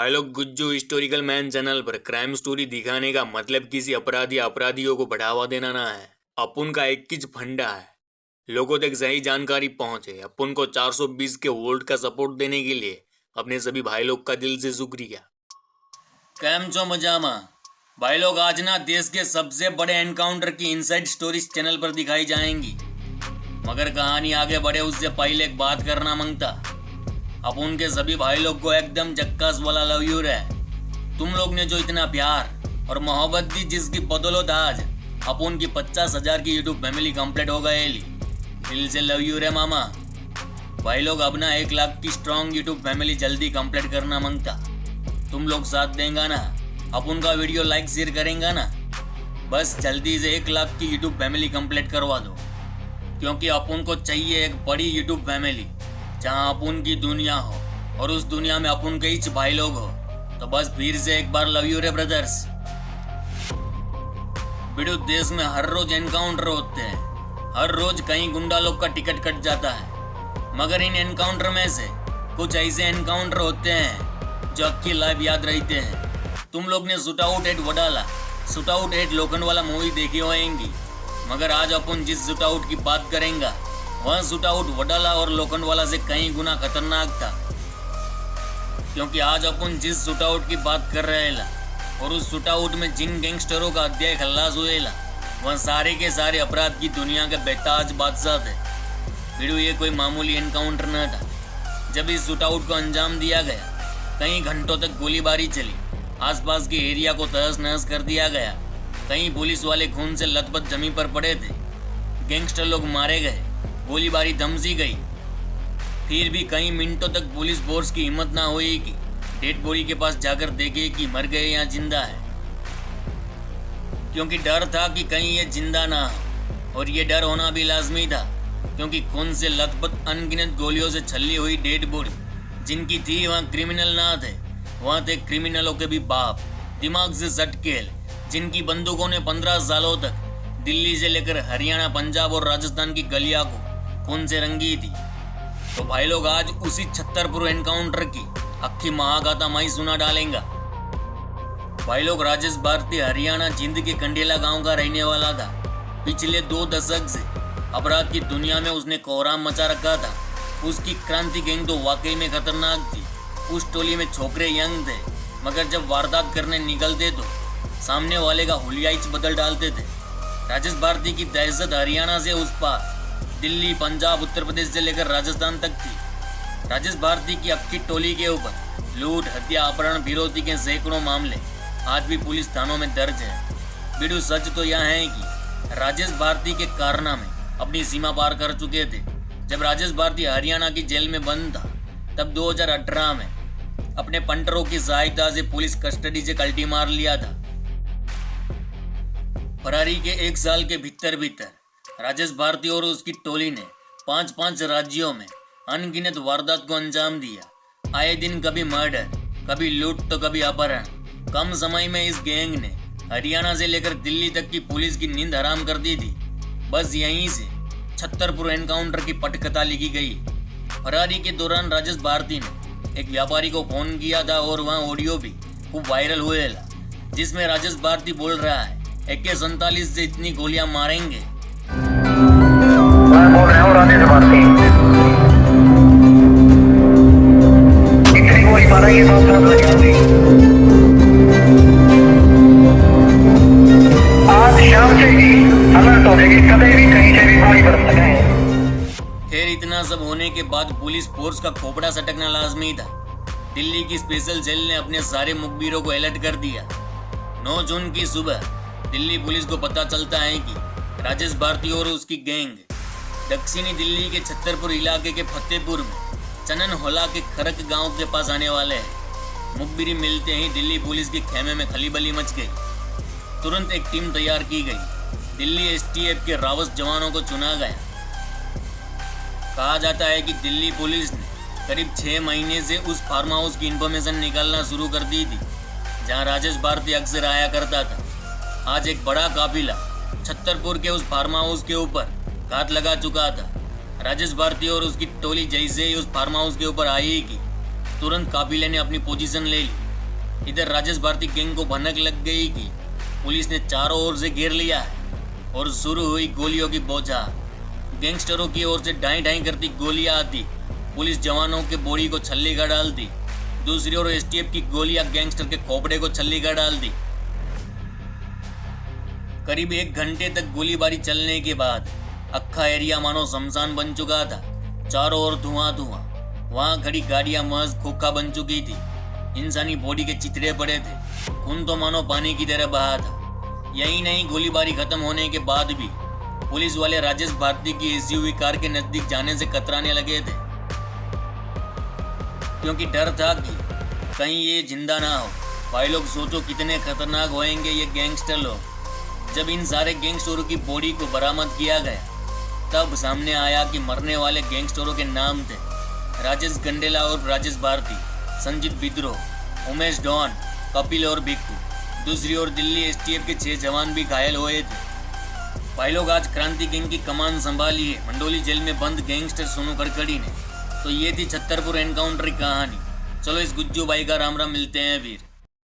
भाई लोग Gujju historical man channel पर क्राइम स्टोरी दिखाने का मतलब किसी अपराधी अपराधियों को बढ़ावा देना ना है। अपुन का एक किच फंडा है, लोगों तक सही जानकारी पहुंचे। अपुन को 420 के वोल्ट का सपोर्ट देने के लिए अपने सभी भाई लोग का दिल से शुक्रिया। कैम चो मजामा भाई लोग, आज ना देश के सबसे बड़े एनकाउंटर की इनसाइड स्टोरीज चैनल पर दिखाई जाएंगी, मगर कहानी आगे बढ़े उससे पहले एक बात करना मांगता। अब उनके सभी भाई लोग को एकदम जक्कास वाला लव यू रे। तुम लोग ने जो इतना प्यार और मोहब्बत दी, जिसकी बदौलत आज अपुन की 50,000 की यूट्यूब फैमिली कंप्लीट हो गए। दिल से लव यू रे मामा। भाई लोग अब ना 1 लाख की स्ट्रॉन्ग यूट्यूब फैमिली जल्दी कंप्लीट करना मांगता। तुम लोग साथ देंगे ना, अपुन का वीडियो लाइक शेयर करेंगे ना, बस जल्दी से 1 लाख की यूट्यूब फैमिली कंप्लीट करवा दो, क्योंकि अपुन को चाहिए एक बड़ी यूट्यूब फैमिली जहां अपुन की दुनिया हो और उस दुनिया में अपुन के ही भाई लोग हो। तो बस फिर से एक बार लव यू रे ब्रदर्स। बिडू, देश में हर रोज एनकाउंटर होते हैं, हर रोज कई गुंडा लोग का टिकट कट जाता है, मगर इन एनकाउंटर में से कुछ ऐसे एनकाउंटर होते हैं जो आपकी लाइफ याद रहते हैं। तुम लोग ने shoot out at Wadala, shoot out at Lokhandwala movie देखी होंगी, मगर आज अपन जिस शूट आउट की बात करेंगे वह शूट आउट वडाला और लोखंडवाला से कई गुना खतरनाक था, क्योंकि आज अपन जिस शूट आउट की बात कर रहे हैं और उस शूट आउट में जिन गैंगस्टरों का अध्याय खल्लास हुए वह सारे के सारे अपराध की दुनिया के बेताज बादशाह थे। फिर ये कोई मामूली एनकाउंटर न था। जब इस शूट आउट को अंजाम दिया गया, कई घंटों तक गोलीबारी चली, आसपास के एरिया को तहस नहस कर दिया गया, कई पुलिस वाले खून से लथपथ जमीन पर पड़े थे, गैंगस्टर लोग मारे गए, गोलीबारी धमसी गई। फिर भी कई मिनटों तक पुलिस फोर्स की हिम्मत ना हुई कि डेड बॉडी के पास जाकर देखे कि मर गए या जिंदा है, क्योंकि डर था कि कहीं ये जिंदा ना हो। और ये डर होना भी लाजमी था, क्योंकि खून से लथपथ अनगिनत गोलियों से छली हुई डेड बॉडी जिनकी थी वहाँ क्रिमिनल ना थे, वहाँ थे क्रिमिनलों के भी बाप, दिमाग से सटकेल, जिनकी बंदूकों ने 15 सालों तक दिल्ली से लेकर हरियाणा, पंजाब और राजस्थान की गलियां को खून से रंगी थी। तो भाई लोग आज उसी छतरपुर एनकाउंटर की अक्खी महागाथा माई सुना डालेंगा। भाई लोग, राजेश भारती हरियाणा जिंद के कंडेला गांव का रहने वाला था। पिछले 2 दशक से अपराध की दुनिया में उसने कोहराम मचा रखा था। उसकी क्रांति गैंग तो वाकई में खतरनाक थी। उस टोली में छोकरे यंग थे, मगर जब वारदात करने निकलते तो सामने वाले का हुलियाइच बदल डालते थे। राजेश भारती की दहशत हरियाणा से उस पार दिल्ली, पंजाब, उत्तर प्रदेश से लेकर राजस्थान तक थी। राजेश भारती की अक्की टोली के ऊपर लूट, हत्या, अपहरण, फिरौती के सैकड़ों मामले आज भी पुलिस थानों में दर्ज है। बिडू, सच तो यह है कि राजेश भारती के कारनामे अपनी सीमा पार कर चुके थे। जब राजेश भारती हरियाणा की जेल में बंद था, तब 2018 में अपने पंटरों की सहायता से पुलिस कस्टडी से कल्टी मार लिया था। फरारी के 1 साल के भीतर राजेश भारती और उसकी टोली ने 5-5 राज्यों में अनगिनत वारदात को अंजाम दिया। आए दिन कभी मर्डर, कभी लूट तो कभी अपहरण। कम समय में इस गैंग ने हरियाणा से लेकर दिल्ली तक की पुलिस की नींद हराम कर दी थी। बस यहीं से छतरपुर एनकाउंटर की पटकथा लिखी गई। फरारी के दौरान राजेश भारती ने एक व्यापारी को फोन किया था और वहाँ ऑडियो भी खूब वायरल हुए, जिसमें राजेश भारती बोल रहा है AK-47 से इतनी गोलियां मारेंगे। मैं बोल रहा हूँ राजेश भारती, इतनी गोली मारा ये 7 साल लग जाएंगे। आज शाम से ही अलर्ट हो जाएगी, कभी भी कहीं से भी गोली बरस सके। खैर, इतना सब होने के बाद पुलिस फोर्स का खोपड़ा सटकना लाजमी था। दिल्ली की स्पेशल जेल ने अपने सारे मुखबिरों को अलर्ट कर दिया। 9 जून की सुबह दिल्ली पुलिस को पता चलता है कि राजेश भारती और उसकी गैंग दक्षिणी दिल्ली के छतरपुर इलाके के फतेहपुर में चनन होला के खरक गांव के पास आने वाले हैं। मुखबिरी मिलते ही दिल्ली पुलिस के खेमे में खलीबली मच गई। तुरंत एक टीम तैयार की गई। दिल्ली STF के रावत जवानों को चुना गया। कहा जाता है कि दिल्ली पुलिस ने करीब 6 महीने से उस फार्म हाउस की इंफॉर्मेशन निकालना शुरू कर दी थी, जहां राजेश भारती अक्सर आया करता था। आज एक बड़ा काफिला छतरपुर के उस फार्म हाउस के ऊपर घात लगा चुका था। राजेश भारती और उसकी टोली जैसे ही उस फार्म हाउस के ऊपर आई कि तुरंत काफिले ने अपनी पोजीशन ले ली इधर राजेश भारती गैंग को भनक लग गई कि पुलिस ने चारों ओर से घेर लिया है और शुरू हुई गोलियों की बौछार। गैंगस्टरों की ओर से ढाई ढाई करती गोलियां आती, पुलिस जवानों के बॉडी को छल्ली का डाल दी। दूसरी ओर एसटीएफ की गोलियां गैंगस्टर के खोपड़े को छल्ली का डाल दी। करीब 1 घंटे तक गोलीबारी चलने के बाद अक्खा एरिया मानो शमशान बन चुका था। चारों ओर धुआं धुआं, वहां खड़ी गाड़ियां महज खोखा बन चुकी थी। इंसानी बॉडी के चितरे पड़े थे, खून तो मानो पानी की तरह बहा था। यही नहीं, गोलीबारी खत्म होने के बाद भी पुलिस वाले राजेश भारती की एसयूवी कार के नजदीक जाने से कतराने लगे थे, क्योंकि डर था कि कहीं ये जिंदा ना हो। भाई लोग सोचो कितने खतरनाक होंगे ये गैंगस्टर लोग। जब इन सारे गैंगस्टरों की बॉडी को बरामद किया गया तब सामने आया कि मरने वाले गैंगस्टरों के नाम थे राजेश गंडेला और राजेश भारती, संजीत बिद्रोह, उमेश डॉन, कपिल और बिक्कू। दूसरी ओर दिल्ली एसटीएफ के 6 जवान भी घायल हुए थे। भाई लोग, आज क्रांति गैंग की कमान संभाली है मंडोली जेल में बंद गैंगस्टर सोनू कड़कड़ी ने। तो ये थी छतरपुर एनकाउंटर की कहानी। चलो इस गुज्जू भाई का राम राम, मिलते हैं फिर।